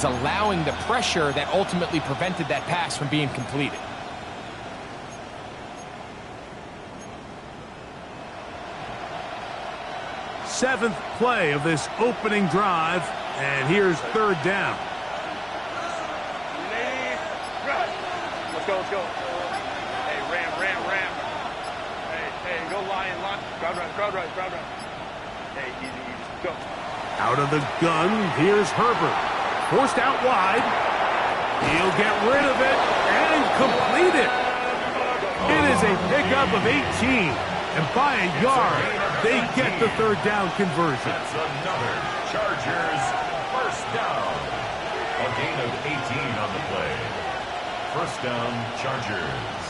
allowing the pressure that ultimately prevented that pass from being completed. Seventh play of this opening drive, and here's third down. Let's go. Hey, ram. Hey, go lion. Crowd right. Hey, easy. Go. Out of the gun, here's Herbert. Forced out wide. He'll get rid of it and complete it. It is a pickup of 18. And by a yard, they get the third down conversion. That's another Chargers first down. A gain of 18 on the play. First down, Chargers.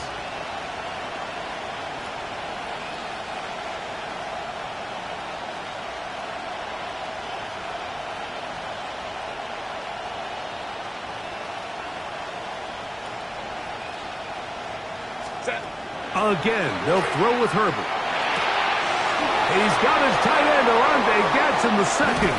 Again, they'll throw with Herbert. He's got his tight end, Orlando Gadsden the second.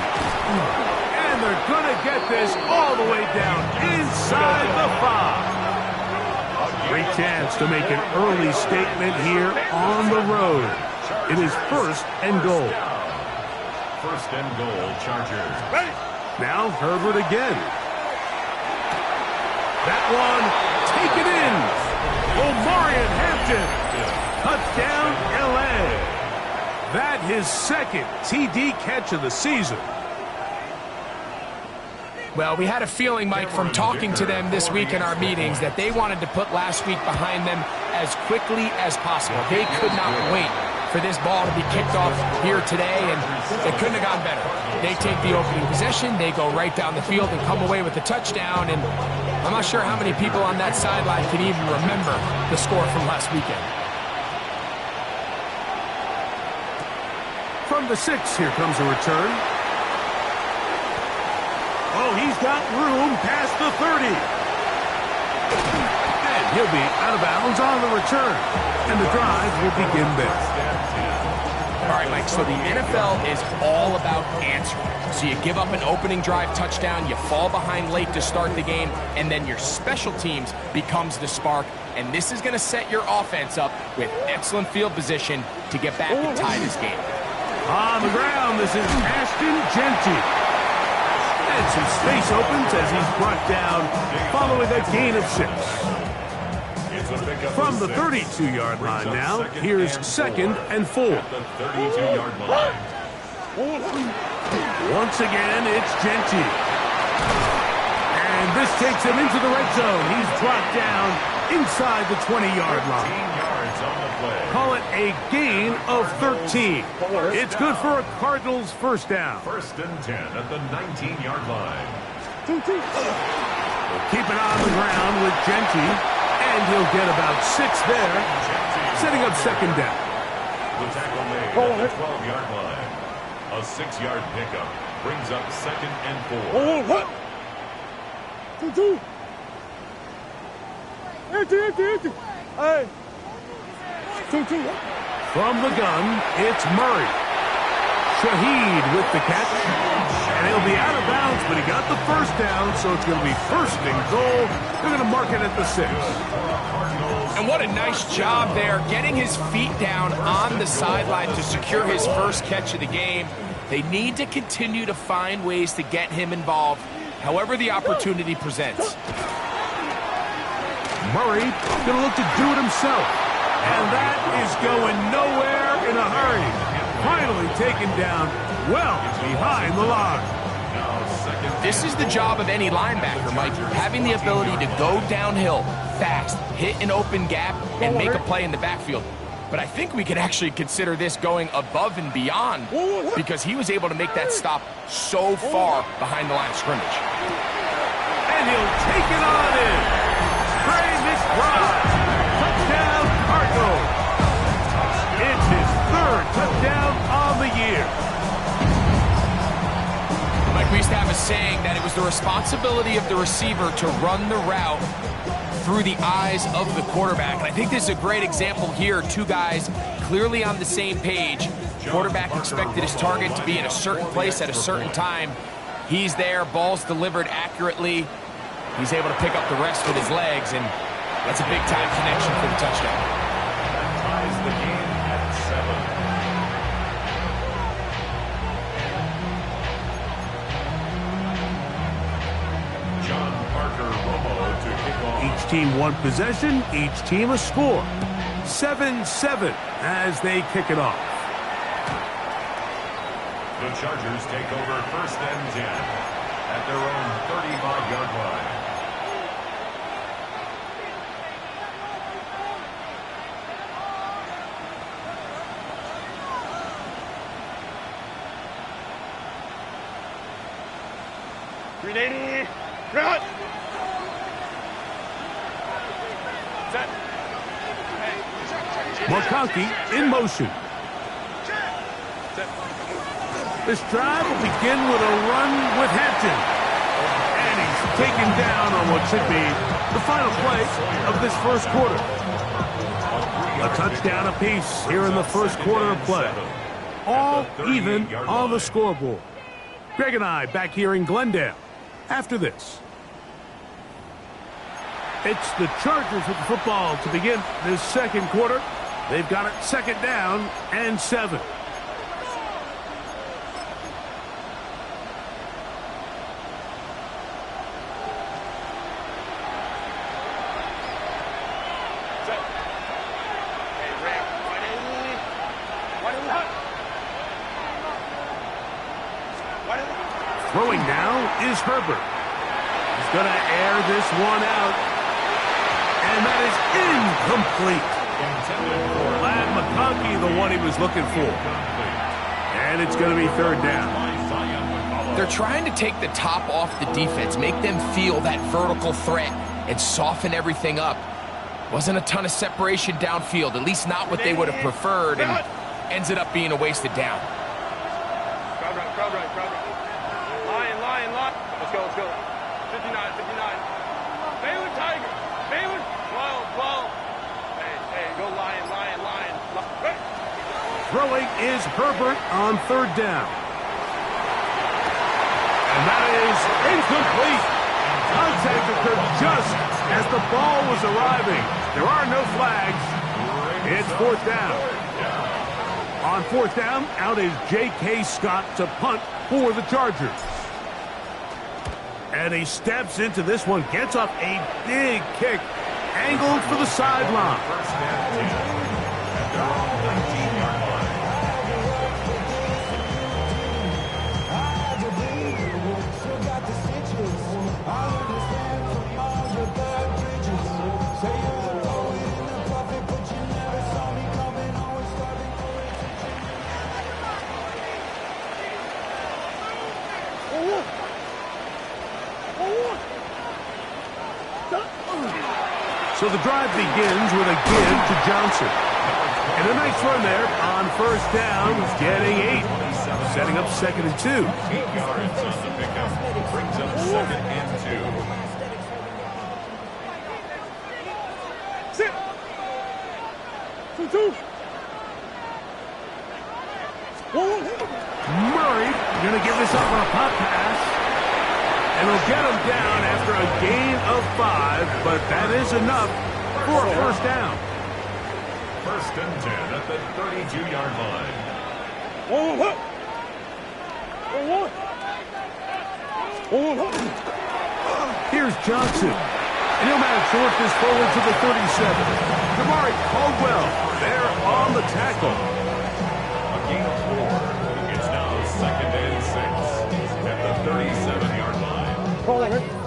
And they're going to get this all the way down inside the 5. Great chance to make an early statement here on the road. It is first and goal. First and goal, Chargers. Now Herbert again. That one taken in. Omarion Hampton, touchdown L.A. That his second TD catch of the season. Well, we had a feeling, Mike, from talking to them this week in our meetings that they wanted to put last week behind them as quickly as possible. They could not wait for this ball to be kicked off here today, and it couldn't have gone better. They take the opening possession, they go right down the field and come away with the touchdown, and I'm not sure how many people on that sideline can even remember the score from last weekend. From the 6, here comes a return. Oh, he's got room past the 30. And he'll be out of bounds on the return. And the drive will begin there. All right, Mike, so the NFL is all about answering. So you give up an opening drive touchdown, you fall behind late to start the game, and then your special teams becomes the spark. And this is going to set your offense up with excellent field position to get back and tie this game. On the ground, this is Ashton Genty. And some space opens as he's brought down following a gain of 6. From the 32-yard line now, here's second and 4. The 32-yard line. Once again, it's Genty. And this takes him into the red zone. He's brought down inside the 20-yard line. 15 yards on the play. Call it a gain of 13. It's good for a Cardinals first down. First and 10 at the 19-yard line. We'll keep it on the ground with Genty. And he'll get about 6 there, setting up second down. The tackle made at the 12-yard line. A 6-yard pickup brings up second and 4. From the gun, it's Murray. Shaheed with the catch. And he'll be out of bounds, but he got the first down, so it's going to be first and goal. They're going to mark it at the 6. And what a nice job there, getting his feet down on the sideline to secure his first catch of the game. They need to continue to find ways to get him involved, however the opportunity presents. Murray going to look to do it himself. And that is going nowhere in a hurry. Finally taken down well behind the line. This is the job of any linebacker, Mike, having the ability to go downhill fast, hit an open gap, and make a play in the backfield. But I think we could actually consider this going above and beyond because he was able to make that stop so far behind the line of scrimmage. And he'll take it on in. Trey McBride. Touchdown, Cardinals. It's his third touchdown on the year. Mike, we used to have a saying that it was the responsibility of the receiver to run the route through the eyes of the quarterback. And I think this is a great example here. Two guys clearly on the same page. Quarterback expected his target to be in a certain place at a certain time. He's there, ball's delivered accurately. He's able to pick up the rest with his legs, and that's a big-time connection for the touchdown. That ties the game at 7. John Parker Romo to kick off. Each team one possession, each team a score. 7-7 as they kick it off. The Chargers take over 1st and 10 at their own 35-yard line. Grenade! Run! Set. McConkey in motion. This drive will begin with a run with Hampton. And he's taken down on what should be the final play of this first quarter. A touchdown apiece here in the first quarter of play. All even on the scoreboard. Greg and I back here in Glendale after this. It's the Chargers with the football to begin this second quarter. They've got it 2nd down and 7. Throwing now is Herbert. He's going to air this one out. And that is incomplete. Glad McConkey, the one he was looking for. And it's going to be 3rd down. They're trying to take the top off the defense, make them feel that vertical threat, and soften everything up. Wasn't a ton of separation downfield, at least not what they would have preferred, and ends it up being a wasted down. Crowd right, crowd right, crowd right. Lion. Let's go. 59. Balin Tiger. Balin. 12. Hey, go Lion. Right. Throwing is Herbert on 3rd down. And that is incomplete. Contact occurred just as the ball was arriving. There are no flags. It's 4th down. On 4th down, out is J.K. Scott to punt for the Chargers. And he steps into this one, gets up a big kick, angled for the sideline. 1st and 10 at their own 19-yard line. So the drive begins with a give to Johnson. And a nice run there on 1st down, getting 8. Setting up 2nd and 2. 8 yards on the pickup. Brings up 2nd and 2. Murray going to give this up on a pop pass. And he'll get him down after a gain of 5, but that is enough for a 1st down. 1st and 10 at the 32-yard line. Here's Johnson. And he'll manage to work this forward to the 37. Damari Caldwell there on the tackle. A gain of 4. It's now 2nd and 6 at the 37-yard line.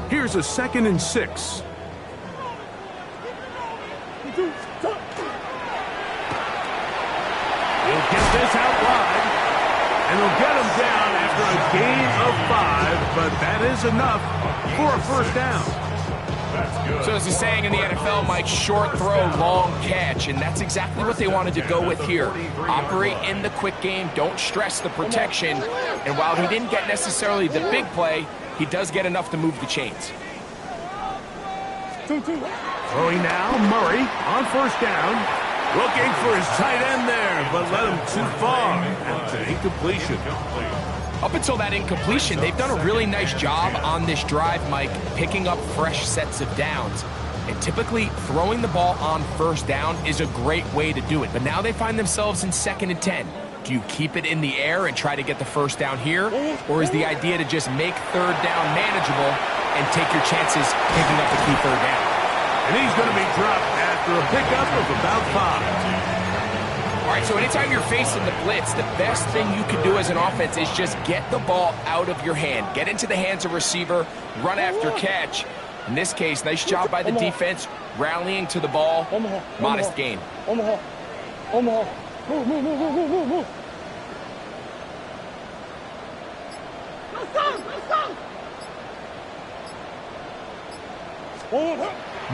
Here's a 2nd and 6. He'll get this out wide. And he'll get him down after a gain of 5, but that is enough for a 1st down. That's good. So as the saying in the NFL, Mike, short throw, long catch, and that's exactly what they wanted to go with here. Operate in the quick game, don't stress the protection, and while he didn't get necessarily the big play, he does get enough to move the chains. Throwing now, Murray on 1st down. Looking for his tight end there, but led him too far. That's an incompletion. Up until that incompletion, they've done a really nice job on this drive, Mike, picking up fresh sets of downs. And typically, throwing the ball on first down is a great way to do it. But now they find themselves in 2nd and 10. Do you keep it in the air and try to get the first down here? Or is the idea to just make 3rd down manageable and take your chances picking up the key 3rd down? And he's going to be dropped after a pickup of about 5. All right, so anytime you're facing the blitz, the best thing you can do as an offense is just get the ball out of your hand. Get into the hands of receiver, run after catch. In this case, nice job by the defense, rallying to the ball. Modest gain.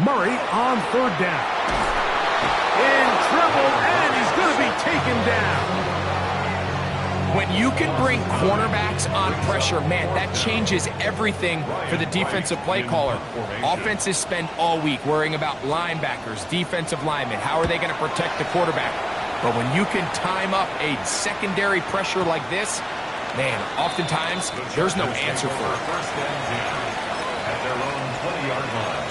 Murray on 3rd down. In trouble, and he's going to be taken down. When you can bring cornerbacks on pressure, man, that changes everything for the defensive play caller. Offenses spend all week worrying about linebackers, defensive linemen. How are they going to protect the quarterback? But when you can time up a secondary pressure like this, man, oftentimes there's no answer for it. First and 10 at their own 20-yard line.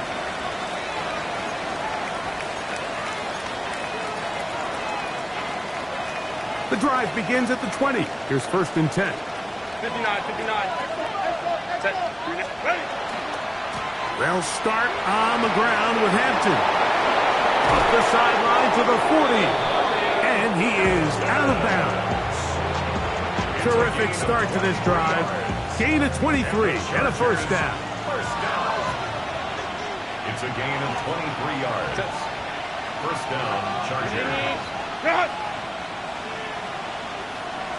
The drive begins at the 20. Here's 1st and 10. 59, 59. Set. Ready. They'll start on the ground with Hampton. Up the sideline to the 40. And he is out of bounds. Terrific start to this drive. Gain of 23 and a 1st down. It's a gain of 23 yards. 1st down, Chargers.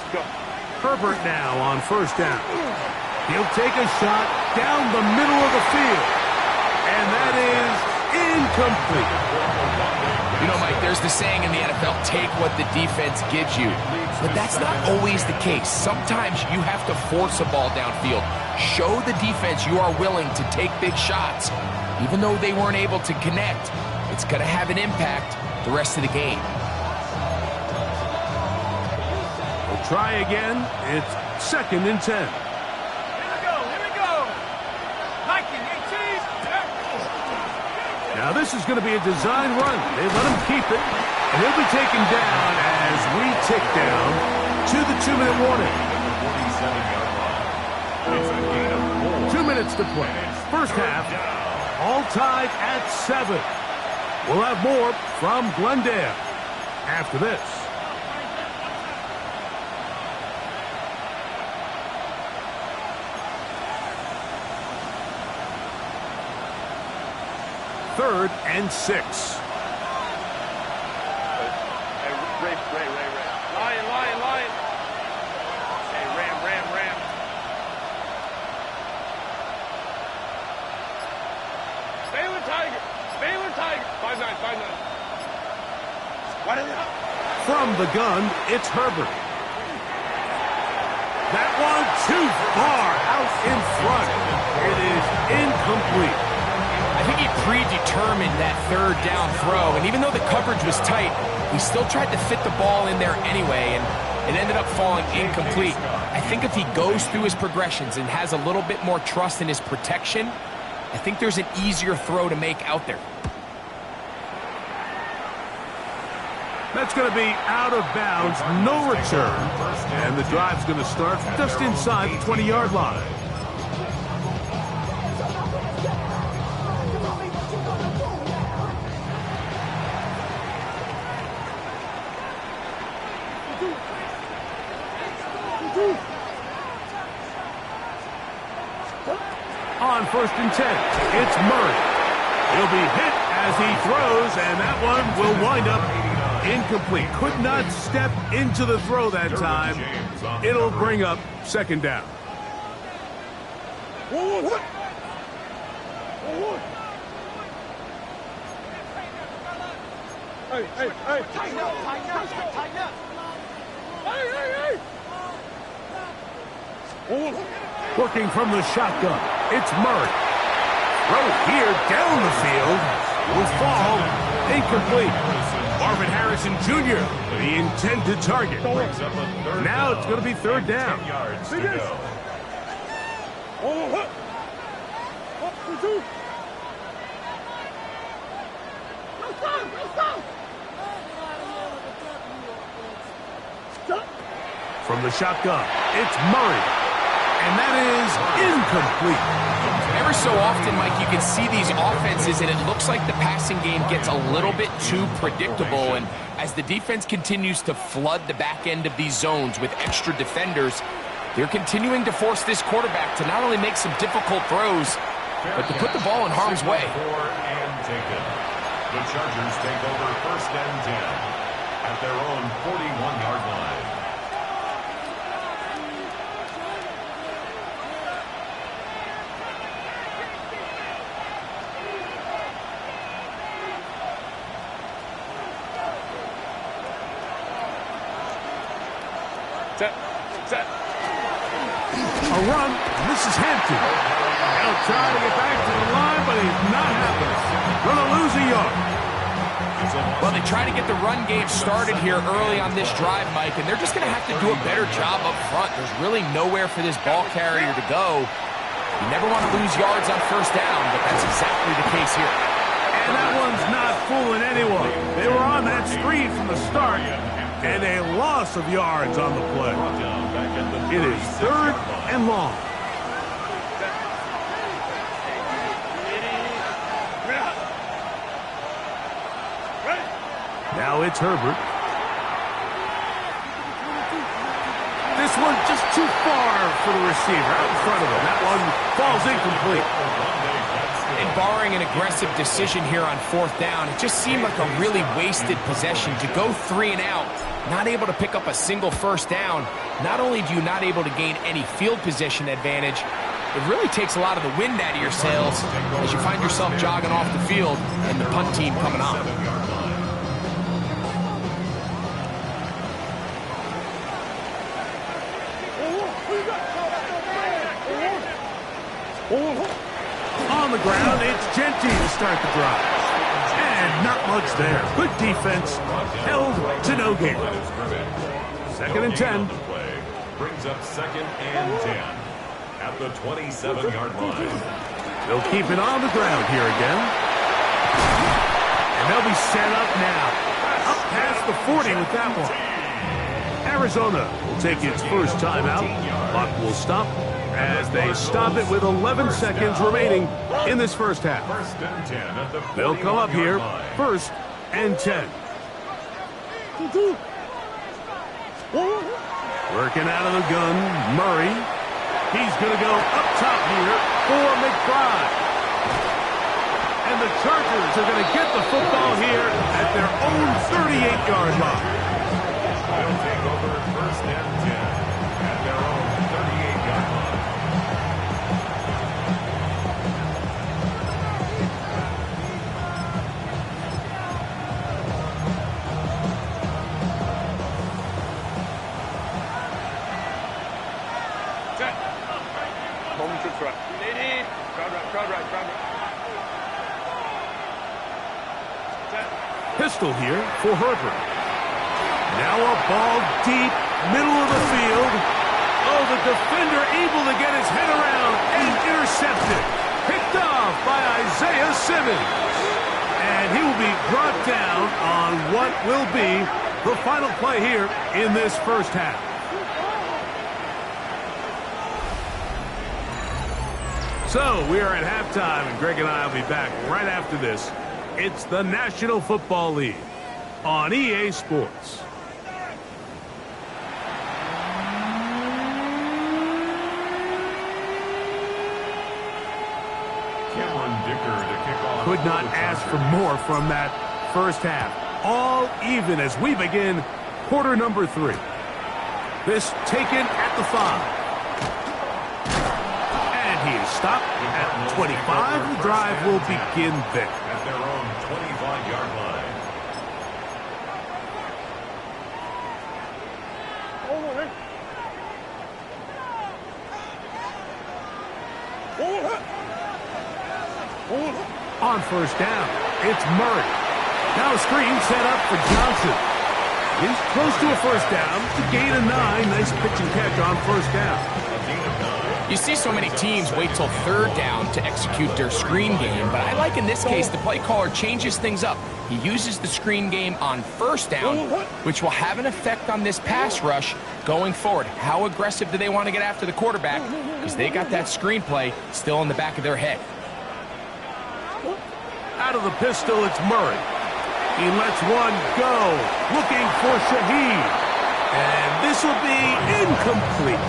Go. Herbert now on 1st down. He'll take a shot down the middle of the field. And that is incomplete. You know, Mike, there's the saying in the NFL, take what the defense gives you. But that's not always the case. Sometimes you have to force a ball downfield. Show the defense you are willing to take big shots. Even though they weren't able to connect, it's going to have an impact the rest of the game. We'll try again. It's 2nd and 10. Here we go. Nike, 18. Now this is going to be a design run. They let him keep it. And he'll be taken down as we tick down to the 2-minute warning. 47-yard line. It's a gain of 4. 2 minutes to play. First half, all tied at 7. We'll have more from Glendale after this. Third and 6. Hey, Ray. Lion. Hey, Ram. Baylor Tiger. 5'9". Why did they... From the gun, it's Herbert. That one too far out in front. It is incomplete. I think he predetermined that 3rd down throw, and even though the coverage was tight, he still tried to fit the ball in there anyway, and it ended up falling incomplete. I think if he goes through his progressions and has a little bit more trust in his protection, I think there's an easier throw to make out there. That's going to be out of bounds, no return. And the drive's going to start just inside the 20-yard line. On 1st and 10, it's Murray. He'll be hit as he throws, and that one will wind up incomplete. Could not step into the throw that time. It'll bring up 2nd down. Hey. Tighten up. Hey. Working from the shotgun, it's Murray. Throw here down the field. will fall incomplete. Marvin Harrison Jr., the intended target. Now it's going to be third down. 10 yards to go. From the shotgun, it's Murray. And that is incomplete. Ever so often, Mike, you can see these offenses, and it looks like the passing game gets a little bit too predictable. And as the defense continues to flood the back end of these zones with extra defenders, they're continuing to force this quarterback to not only make some difficult throws, but to put the ball in harm's way. And taken. The Chargers take over first and 10 at their own 41-yard line. Set. A run. This is Hampton. They'll try to get back to the line, but it's not happening. Going to lose a yard. Well, they try to get the run game started here early on this drive, Mike, and they're just going to have to do a better job up front. There's really nowhere for this ball carrier to go. You never want to lose yards on first down, but that's exactly the case here. And that one's not fooling anyone. They were on that screen from the start, and a loss of yards on the play. It is third and long. Now it's Herbert. This one just too far for the receiver out in front of him. That one falls incomplete. And barring an aggressive decision here on fourth down, it just seemed like a really wasted possession to go 3 and out, not able to pick up a single first down. Not only do you not able to gain any field position advantage, it really takes a lot of the wind out of your sails as you find yourself jogging off the field and the punt team coming on. On the ground, it's Genty to start the drive. And not much there. Good defense, held to no gain. Second and 10. Brings up second and 10 at the 27-yard line. They'll keep it on the ground here again. And they'll be set up now. Up past the 40 with that one. Arizona will take its first timeout. Clock will stop as they stop it with 11 seconds remaining in this first half. First and 10 at the They'll come up here, 41-yard line. first and 10. Working out of the gun, Murray. He's going to go up top here for McBride. And the Chargers are going to get the football here at their own 38-yard line. They'll take over first and 10 at their own 38-yard line. Set. Moment to throw. Crowd right. Set. Pistol here for Herbert. Now a ball deep, middle of the field. Oh, the defender able to get his head around and intercepted. Picked off by Isaiah Simmons. And he will be brought down on what will be the final play here in this first half. So we are at halftime, and Greg and I will be back right after this. It's the National Football League on EA Sports. Could not ask for more from that first half. All even as we begin quarter number 3. This taken at the 5. And he is stopped at 25. The drive will begin there. At their own 25-yard line. On first down, it's Murray. Now a screen set up for Johnson. He's close to a first down. The gain of 9. Nice pitch and catch on first down. You see so many teams wait till third down to execute their screen game, but I like in this case the play caller changes things up. He uses the screen game on first down, which will have an effect on this pass rush going forward. How aggressive do they want to get after the quarterback? Because they got that screen play still in the back of their head. Out of the pistol, it's Murray. He lets one go, looking for Shaheed. And this will be incomplete.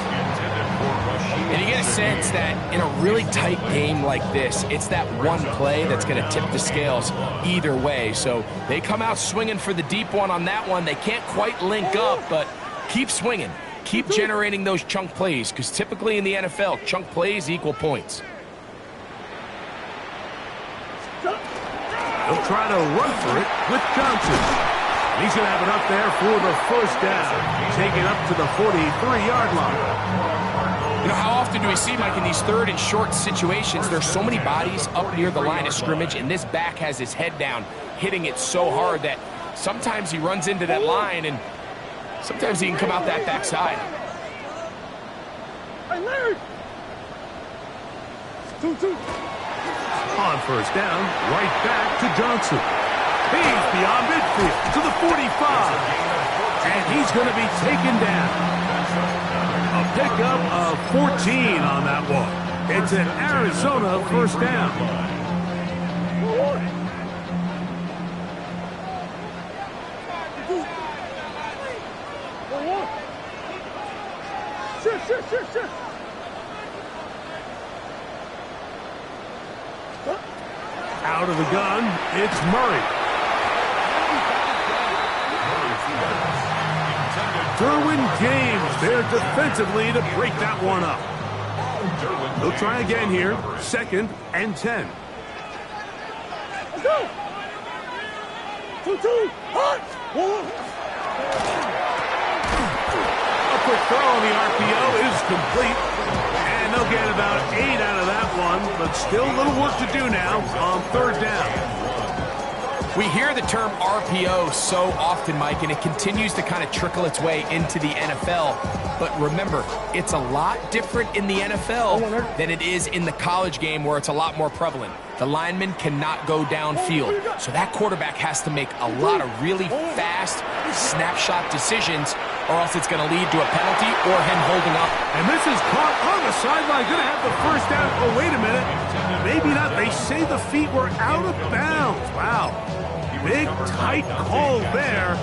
And you get a sense that in a really tight game like this, it's that one play that's going to tip the scales either way. So they come out swinging for the deep one on that one. They can't quite link up, but keep swinging. Keep generating those chunk plays, because typically in the NFL, chunk plays equal points. He'll try to run for it with Johnson. He's going to have it up there for the first down. Take it up to the 43-yard line. You know, how often do we see, Mike, in these third and short situations, there's so many bodies up near the line of scrimmage, and this back has his head down, hitting it so hard that sometimes he runs into that line, and sometimes he can come out that backside. On first down, right back to Johnson. He's beyond midfield to the 45. And he's going to be taken down. A pickup of 14 on that one. It's an Arizona first down. Out of the gun, it's Murray. Derwin James there defensively to break that one up. They'll try again here. 2nd and 10. Let's go. 2-2. A quick throw on the RPO is complete. And they'll get about 8 out of that one, but still a little work to do now on third down. We hear the term RPO so often, Mike, and it continues to kind of trickle its way into the NFL. But remember, it's a lot different in the NFL than it is in the college game, where it's a lot more prevalent. The lineman cannot go downfield, so that quarterback has to make a lot of really fast snapshot decisions, or else it's going to lead to a penalty or him holding up. And this is caught on the sideline. Going to have the first down. Oh, wait a minute. Maybe not. They say the feet were out of bounds. Wow. Big, tight call there.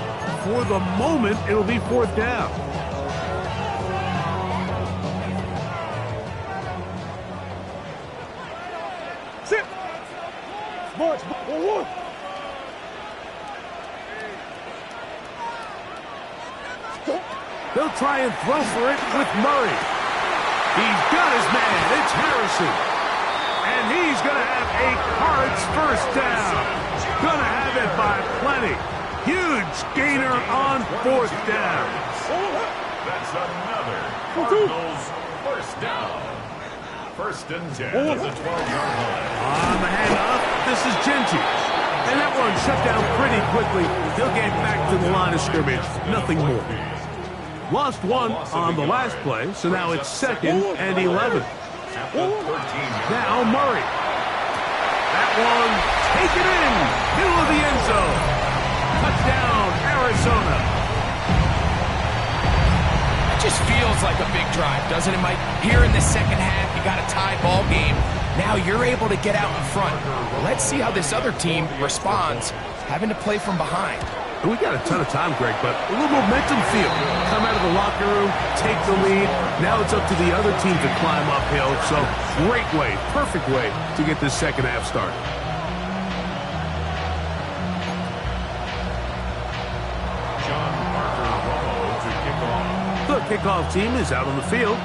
For the moment, it'll be fourth down. Sit. March. They'll try and throw for it with Murray. He's got his man. It's Harrison. And he's going to have a Cards first down. Going to have it by plenty. Huge gainer on fourth down. That's another Cardinals first down. 1st and 10 at the 12-yard line. On the handoff, this is Genty. And that one shut down pretty quickly. He'll get back to the line of scrimmage. Nothing more. Lost one on the last play, so now it's 2nd and 11. Now Murray. That one taken in. Middle of the end zone. Touchdown, Arizona. It just feels like a big drive, doesn't it, Mike? Here in the second half, you got a tie ball game. Now you're able to get out in front. Let's see how this other team responds, having to play from behind. We got a ton of time, Greg, but a little momentum feel. Come out of the locker room, take the lead. Now it's up to the other team to climb uphill. So great way, perfect way to get this second half started. The kickoff team is out on the field,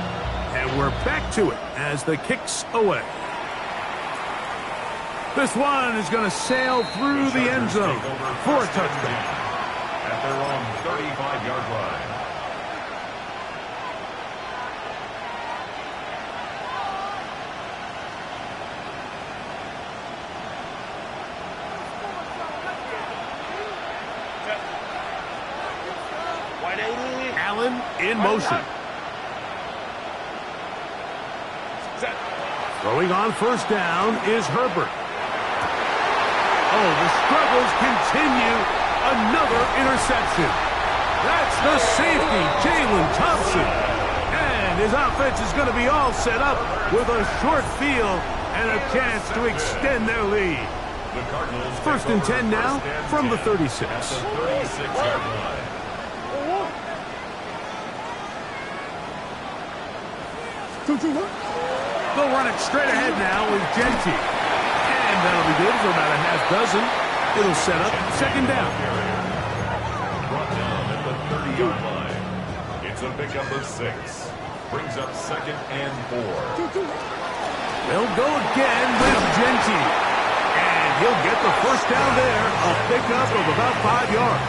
and we're back to it as the kick's away. This one is going to sail through the end zone for a touchdown. At their own 35-yard line. Allen in motion. Set. Throwing on first down is Herbert. Oh, the struggles continue. Another interception. That's the safety, Jalen Thompson. And his offense is going to be all set up with a short field and a chance to extend their lead. The Cardinals First and 10 now from the 36. At the 36-yard line. They'll run it straight ahead now with Genty. And that'll be good for about a half dozen. It'll set up second down. Brought down at the 30-yard line. It's a pickup of 6. Brings up second and 4. They'll go again with Genty. And he'll get the first down there. A pickup of about 5 yards.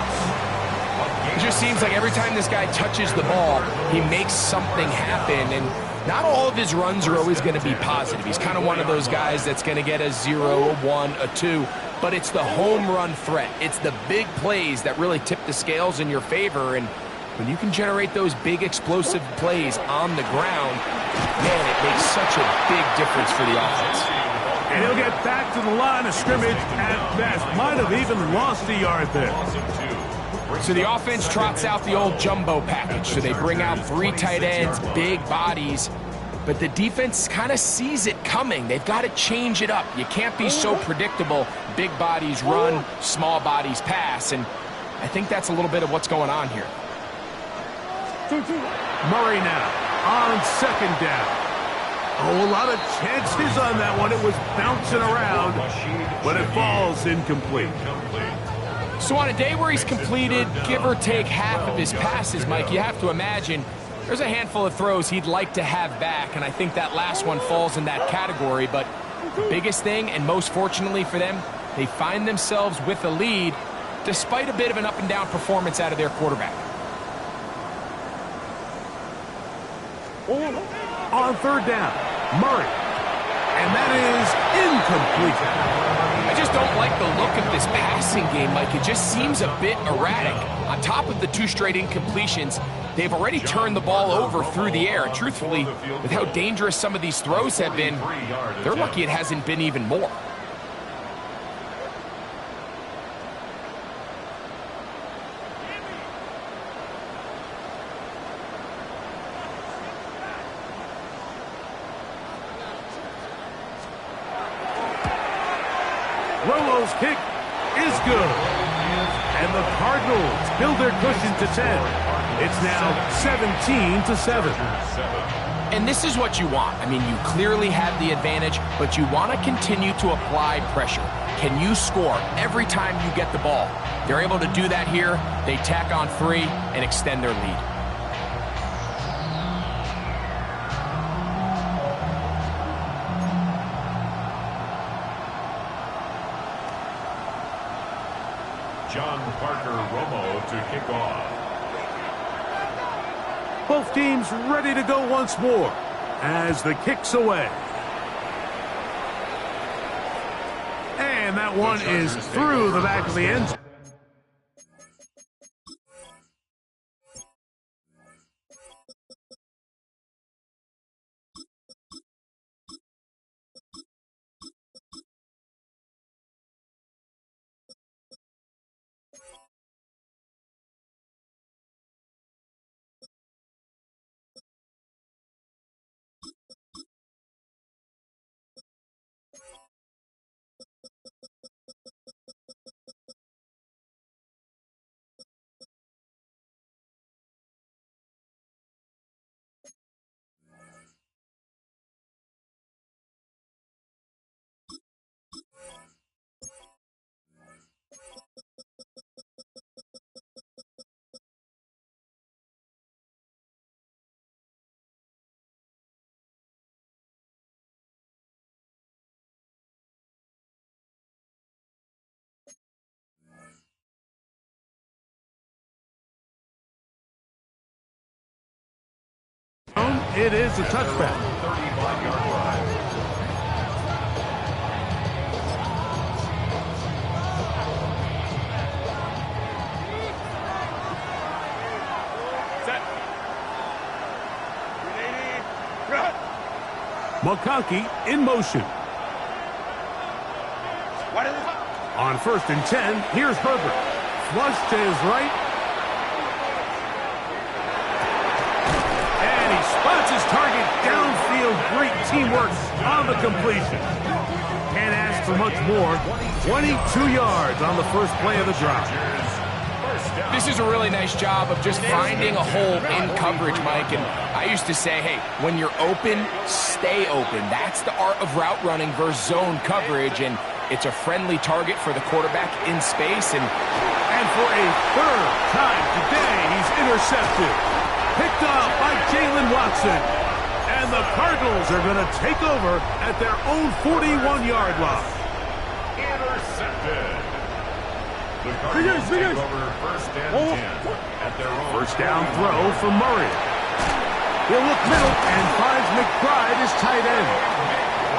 It just seems like every time this guy touches the ball, he makes something happen. And not all of his runs are always going to be positive. He's kind of one of those guys that's going to get a 0, a 1, a 2. But it's the home run threat. It's the big plays that really tip the scales in your favor. And when you can generate those big explosive plays on the ground, man, it makes such a big difference for the offense. And he'll get back to the line of scrimmage at best. Might have even lost a yard there. So the offense trots out the old jumbo package. So they bring out 3 tight ends, big bodies. But the defense kind of sees it coming. They've got to change it up. You can't be so predictable. Big bodies run, small bodies pass. And I think that's a little bit of what's going on here. Murray now on second down. Oh, a lot of chances on that one. It was bouncing around, but it falls incomplete. So on a day where he's completed, give or take half of his passes, Mike, you have to imagine there's a handful of throws he'd like to have back, and I think that last one falls in that category. But the biggest thing, and most fortunately for them, they find themselves with a lead despite a bit of an up-and-down performance out of their quarterback. On third down, Murray. And that is incomplete. I just don't like the look of this passing game, Mike. It just seems a bit erratic. On top of the 2 straight incompletions, they've already turned the ball over through the air. And truthfully, with how dangerous some of these throws have been, they're lucky it hasn't been even more. Rolo's kick is good. And the Cardinals build their cushion to 10. It's now 17-7. And this is what you want. I mean, you clearly have the advantage, but you want to continue to apply pressure. Can you score every time you get the ball? They're able to do that here. They tack on 3 and extend their lead. John Parker Romo to kick off. Both teams ready to go once more as the kick's away. And that one is through the back of the end zone. It is a touchback. 35-yard line. Set. McConkey in motion. On 1st and 10, here's Herbert. Flush to his right. And he spots his target downfield. Great teamwork on the completion. Can't ask for much more. 22 yards on the first play of the drive. This is a really nice job of just finding a hole in coverage, Mike. And I used to say, hey, when you're open, stay open. That's the art of route running versus zone coverage. And it's a friendly target for the quarterback in space. And for a third time today, he's intercepted. Picked off by Jalen Watson. And the Cardinals are going to take over at their own 41-yard line. Intercepted. The Cardinals take over 1st and 10 at their own. First down throw for Murray. He'll look middle and finds McBride as tight end.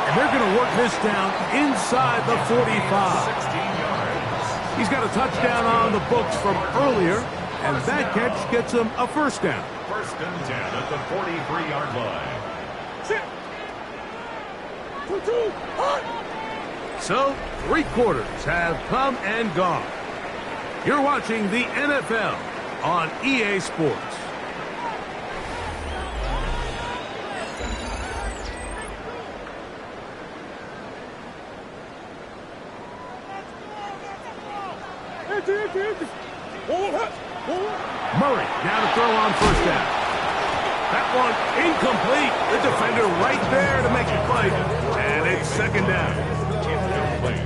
And they're going to work this down inside the 45. 16 yards. He's got a touchdown on the books from earlier, and that catch gets him a first down. 1st and 10 at the 43-yard line. So, 3 quarters have come and gone. You're watching the NFL on EA Sports. Murray now to throw on 1st down. That one incomplete. The defender right there to make the play. And it's 2nd down.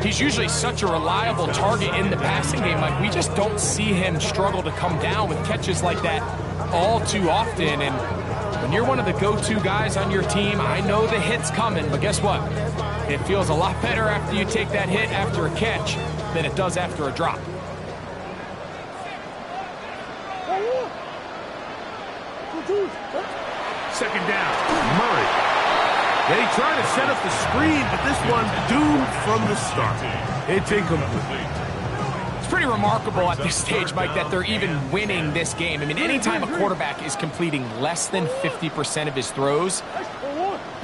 he's usually such a reliable target in the passing game. Like, we just don't see him struggle to come down with catches like that all too often. And when you're one of the go-to guys on your team, I know the hit's coming, but guess what? It feels a lot better after you take that hit after a catch than it does after a drop. Second down, Murray. They try to set up the screen, but this one doomed from the start. It's incomplete. It's pretty remarkable at this stage, Mike, that they're even winning this game. I mean, anytime a quarterback is completing less than 50% of his throws,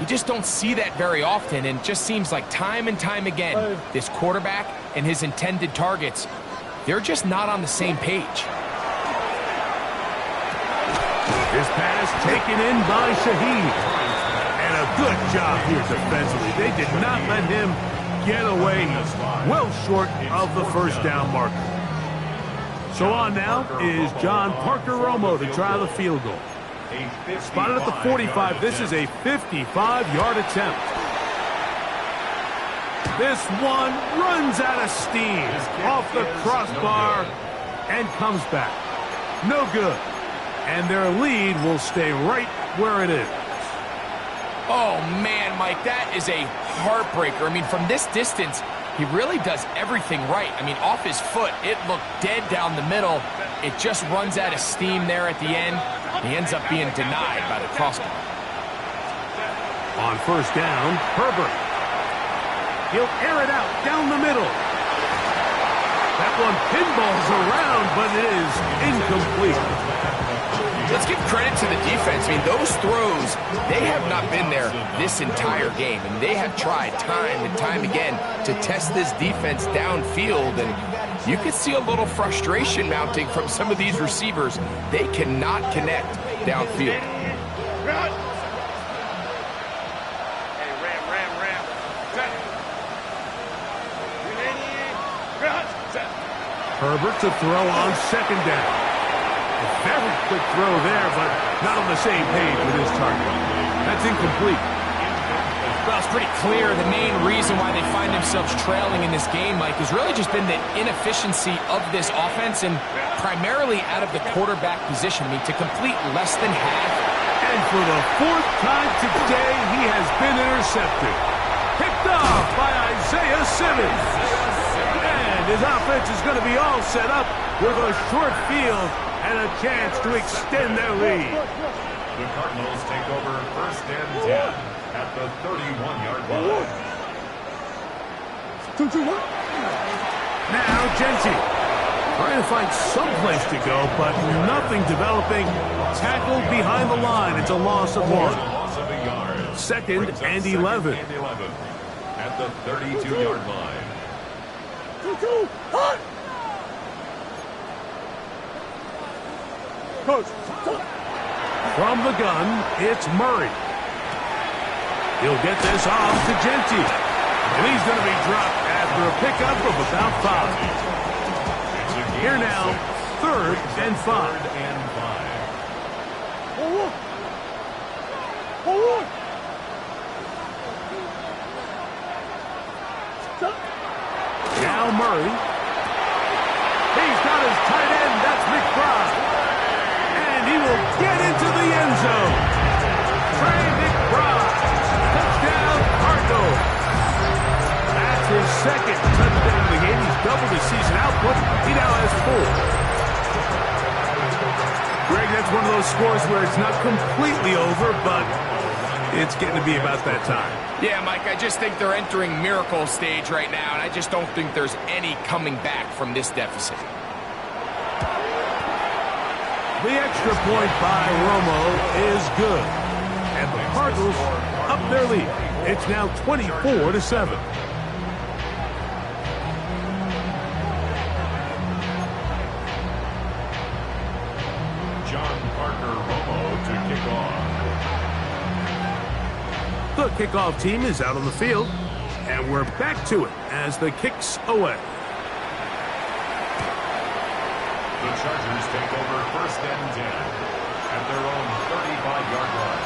you just don't see that very often, and it just seems like time and time again, this quarterback and his intended targets, they're just not on the same page. His pass taken in by Shaheed. And a good job here defensively. They did not let him get away. Well short of the first down marker. So on now is John Parker Romo to try the field goal. Spotted at the 45. This is a 55-yard attempt. This one runs out of steam off the crossbar and comes back. No good. And their lead will stay right where it is. Oh, man, Mike, that is a heartbreaker. I mean, from this distance, he really does everything right. I mean, off his foot, it looked dead down the middle. It just runs out of steam there at the end. He ends up being denied by the crossbar. On first down, Herbert. He'll air it out down the middle. That one pinballs around, but it is incomplete. Let's give credit to the defense. I mean, those throws, they have not been there this entire game. And they have tried time and time again to test this defense downfield. And you could see a little frustration mounting from some of these receivers. They cannot connect downfield. Herbert to throw on second down. A very quick throw there, but not on the same page with his target. That's incomplete. Well, it's pretty clear the main reason why they find themselves trailing in this game, Mike, has really just been the inefficiency of this offense and primarily out of the quarterback position. I mean, to complete less than half. And for the 4th time today, he has been intercepted. Picked off by Isaiah Simmons. And his offense is going to be all set up with a short field and a chance to extend their lead. The Cardinals take over 1st and 10 at the 31-yard line. Now Genty trying to find some place to go, but nothing developing. Tackled behind the line. It's a loss of 1. Loss of a yard. Second Brings up and second 11. and 11 at the 32-yard line. From the gun, it's Murray. He'll get this off to Genty. And he's going to be dropped after a pickup of about 5. Here now, 3rd and 5. Now Murray. He's got his tight end. That's McBride. And he will get into the end zone. Trey McBride. Touchdown, Cardinals. That's his second touchdown of the game. He's doubled his season output. He now has 4. Greg, that's one of those scores where it's not completely over, but it's getting to be about that time. Yeah, Mike, I just think they're entering miracle stage right now, and I just don't think there's any coming back from this deficit. The extra point by Romo is good. And the Cardinals up their lead. It's now 24-7. John Parker Romo to kick off. The kickoff team is out on the field, and we're back to it as the kick's away. The Chargers take over 1st and 10 at their own 35-yard line.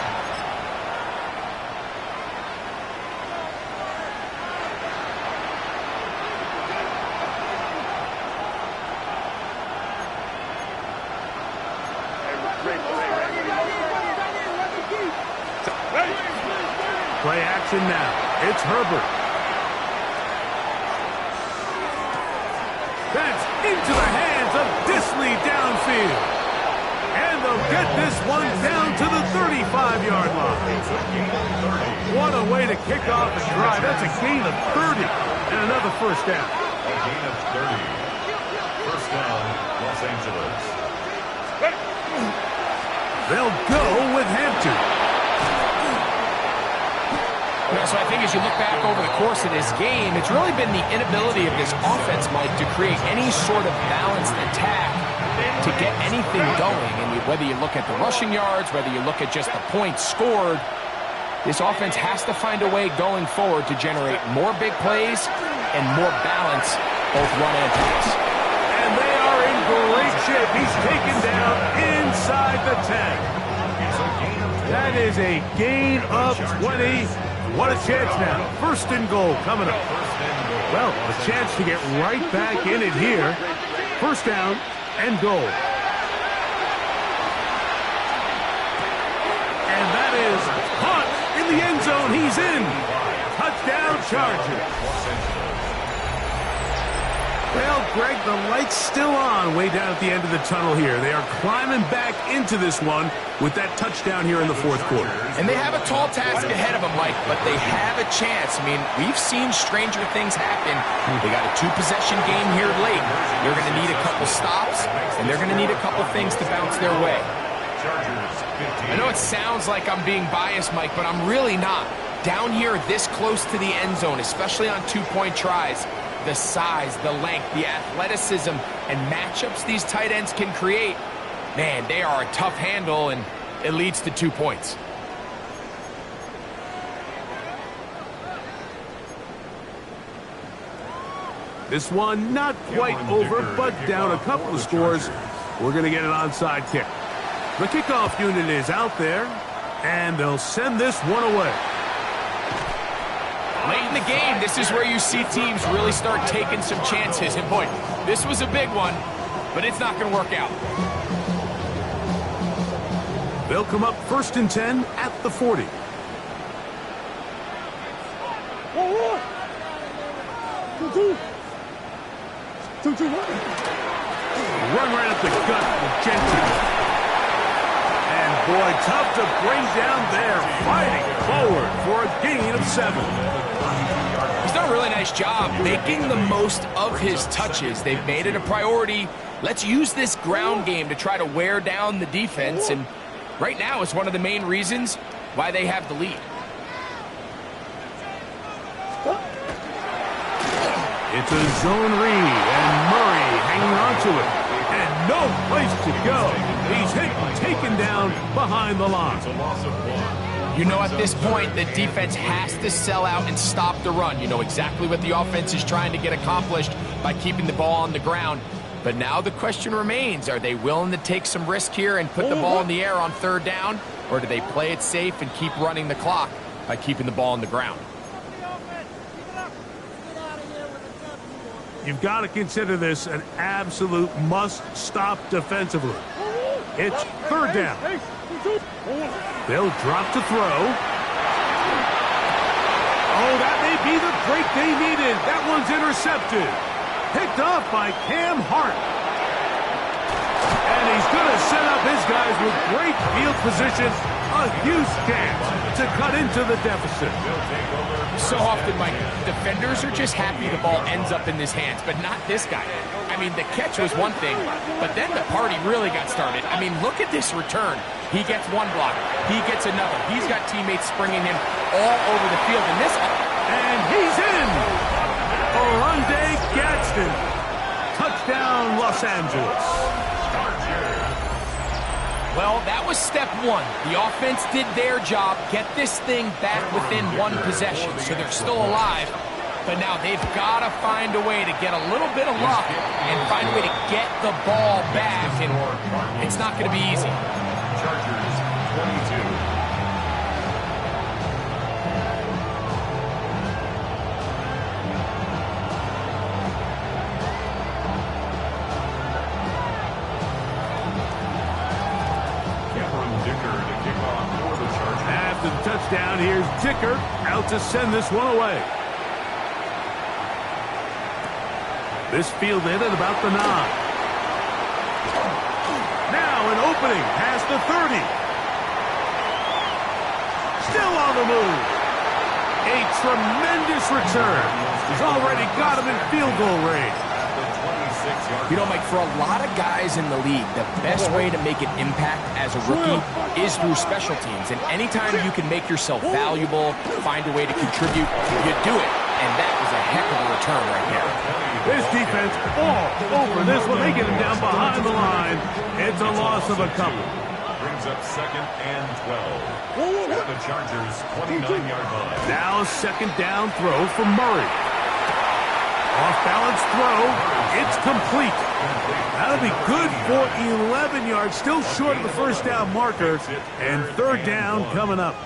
Play action now. It's Herbert. That's into the hands of Disley downfield. And they'll get this one down to the 35-yard line. What a way to kick off the drive. That's a gain of 30 and another first down. A gain of 30. First down, Los Angeles. They'll go with Hampton. Yeah, so I think as you look back over the course of this game, it's really been the inability of this offense, Mike, to create any sort of balanced attack to get anything going. And whether you look at the rushing yards, whether you look at just the points scored, this offense has to find a way going forward to generate more big plays and more balance, both run and pass. And they are in great shape. He's taken down inside the 10. That is a gain of 20. What a chance now. 1st and goal coming up. Well, a chance to get right back in it here. 1st down and goal. And that is caught in the end zone. He's in. Touchdown, Chargers. Well, Greg, the light's still on way down at the end of the tunnel here. They are climbing back into this one with that touchdown here in the 4th quarter. And they have a tall task ahead of them, Mike, but they have a chance. I mean, we've seen stranger things happen. They got a 2-possession game here late. They're going to need a couple stops, and they're going to need a couple things to bounce their way. I know it sounds like I'm being biased, Mike, but I'm really not. Down here this close to the end zone, especially on 2-point tries, the size, the length, the athleticism, and matchups these tight ends can create, man, they are a tough handle, and it leads to 2 points. This one not quite over, but down a couple of scores. We're going to get an onside kick. The kickoff unit is out there, and they'll send this one away. Late in the game, this is where you see teams really start taking some chances. And boy, this was a big one, but it's not going to work out. They'll come up 1st and 10 at the 40. Run right up the gut with Genty. And boy, tough to bring down there. Fighting forward for a gain of 7. He's done a really nice job making the most of his touches. They've made it a priority. Let's use this ground game to try to wear down the defense. And right now is one of the main reasons why they have the lead. It's a zone read, and Murray hanging on to it. And no place to go. He's hit and taken down behind the line. It's a loss of 1. You know, at this point, the defense has to sell out and stop the run. You know exactly what the offense is trying to get accomplished by keeping the ball on the ground. But now the question remains, are they willing to take some risk here and put the ball in the air on 3rd down? Or do they play it safe and keep running the clock by keeping the ball on the ground? You've got to consider this an absolute must-stop defensively. It's 3rd down. They'll drop to throw. Oh, that may be the break they needed. That one's intercepted. Picked off by Cam Hart. And he's going to set up his guys with great field position. A huge chance to cut into the deficit. So often, Mike, defenders are just happy the ball ends up in his hands, but not this guy. I mean, the catch was one thing, but then the party really got started. I mean, look at this return. He gets one block. He gets another. He's got teammates springing him all over the field. And he's in! Oronde Gadsden. Touchdown, Los Angeles. Well, that was step 1. The offense did their job, get this thing back within 1 possession, so they're still alive. But now they've got to find a way to get a little bit of luck and find a way to get the ball back, and it's not going to be easy. Chargers 22. After the touchdown, here's Dicker out to send this one away. This fielded at about the 9. Now an opening past the 30. Still on the move. A tremendous return. He's already got him in field goal range. You know, Mike, for a lot of guys in the league, the best way to make an impact as a rookie is through special teams. And anytime you can make yourself valuable, find a way to contribute, you do it. And that was a heck of a return right there. This defense all over this one. They get him down behind the line. It's a loss of a couple. Brings up 2nd and 12. At the Chargers' 29-yard line. Now 2nd down throw for Murray. Off-balance throw. It's complete. That'll be good for 11 yards. Still short of the 1st down marker. And 3rd down coming up.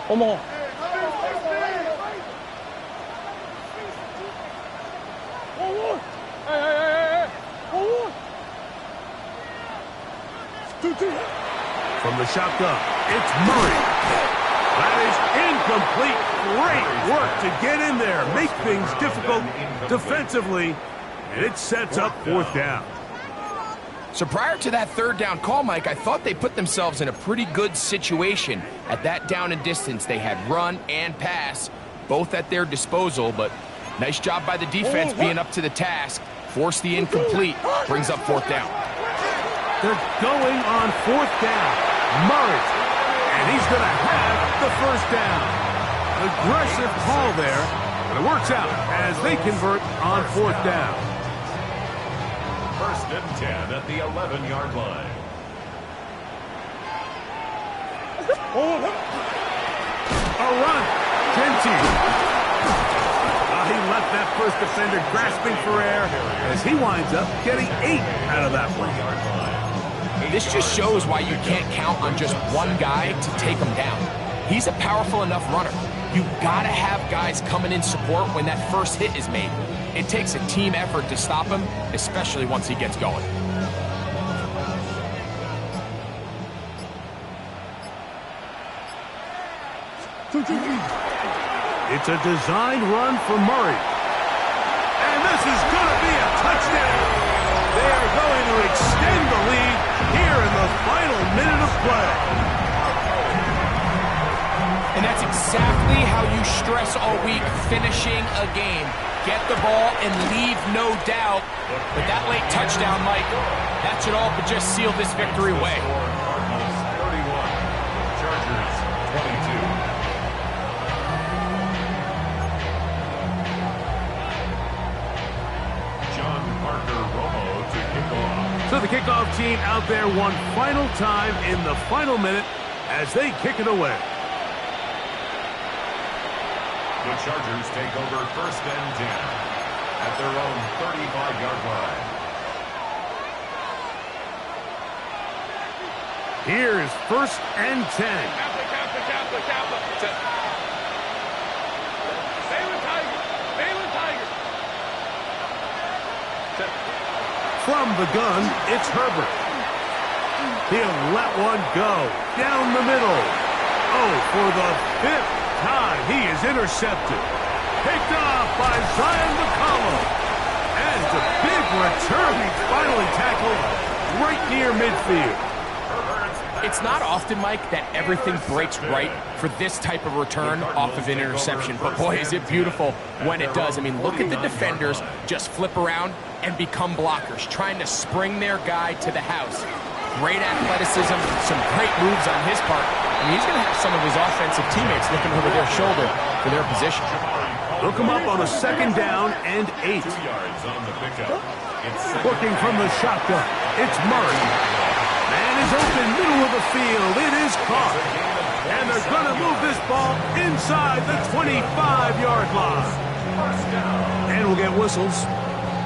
Come on. From the shotgun, it's Murray. That is incomplete. Great work to get in there, make things difficult defensively, and it sets up 4th down. So prior to that 3rd down call, Mike, I thought they put themselves in a pretty good situation. At that down and distance, they had run and pass, both at their disposal, but nice job by the defense being up to the task. Force the incomplete, brings up 4th down. They're going on 4th down. Murray, and he's going to have the 1st down. Aggressive call there, but it works out as they convert on 4th down. 1st and 10 at the 11-yard line. A run. Genty. He left that first defender grasping for air as he winds up getting 8 out of that one. This just shows why you can't count on just one guy to take him down. He's a powerful enough runner. You've got to have guys coming in support when that first hit is made. It takes a team effort to stop him, especially once he gets going. It's a designed run for Murray. And this is going to be a touchdown. They are going to extend the lead here in the final minute of play. And that's exactly how you stress all week, finishing a game. Get the ball and leave no doubt. But that late touchdown, Mike, that should all but just seal this victory away. Cardinals 31, Chargers 22. the kickoff team out there one final time in the final minute as they kick it away. The Chargers take over 1st and 10 at their own 35-yard line. Here's 1st and 10. From the gun, it's Herbert. He'll let one go down the middle. Oh, for the 5th time, he is intercepted. Picked off by Zion McCollum. And a big return. He's finally tackled right near midfield. It's not often, Mike, that everything breaks right for this type of return off of an interception. But, boy, is it beautiful when it does. I mean, look at the defenders just flip around and become blockers, trying to spring their guy to the house. Great athleticism, some great moves on his part. I mean, he's going to have some of his offensive teammates looking over their shoulder for their position. Look him up on a 2nd down and 8. 2 yards on the pickup. Looking from the shotgun, it's Murray. Man is open, middle of the field. It is caught. And they're going to move this ball inside the 25-yard line. And we'll get whistles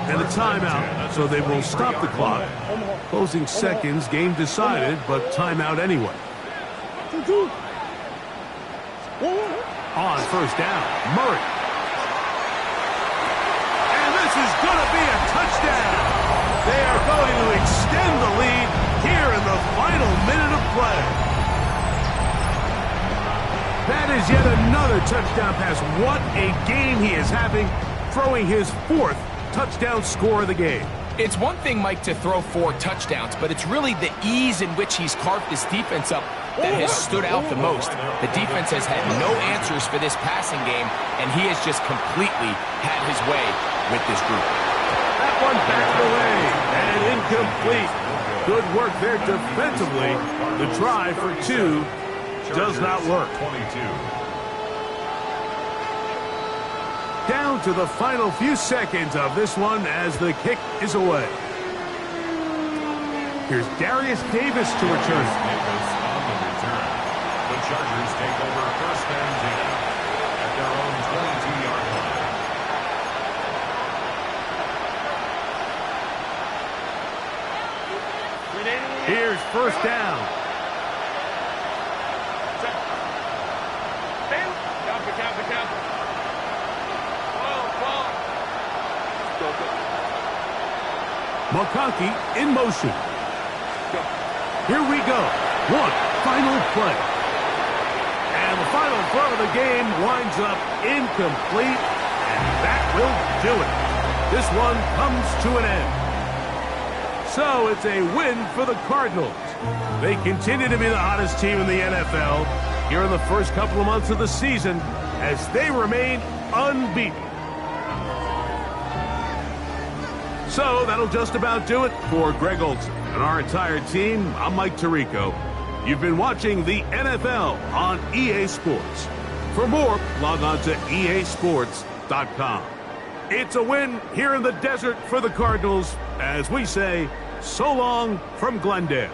and a timeout, so they will stop the clock. Closing seconds, game decided, but timeout anyway. On 1st down, Murray. And this is going to be a touchdown. They are going to extend the lead here in the final minute of play. That is yet another touchdown pass. What a game he is having, throwing his 4th touchdown score of the game. It's one thing, Mike, to throw 4 touchdowns, but it's really the ease in which he's carved this defense up that has stood out the most. The defense has had no answers for this passing game, and he has just completely had his way with this group. That one back away and incomplete. Good work there defensively. The try for 2 does not work. 22. Down to the final few seconds of this one as the kick is away. Here's Darius Davis to return. Davis on the return. The Chargers take over 1st and 10 at their own 22-yard line. Here's 1st down. McConkey in motion. Here we go. One final play. And the final throw of the game winds up incomplete, and that will do it. This one comes to an end. So it's a win for the Cardinals. They continue to be the hottest team in the NFL here in the first couple of months of the season as they remain unbeaten. So that'll just about do it for Greg Olson and our entire team. I'm Mike Tirico. You've been watching the NFL on EA Sports. For more, log on to easports.com. It's a win here in the desert for the Cardinals as we say, so long from Glendale.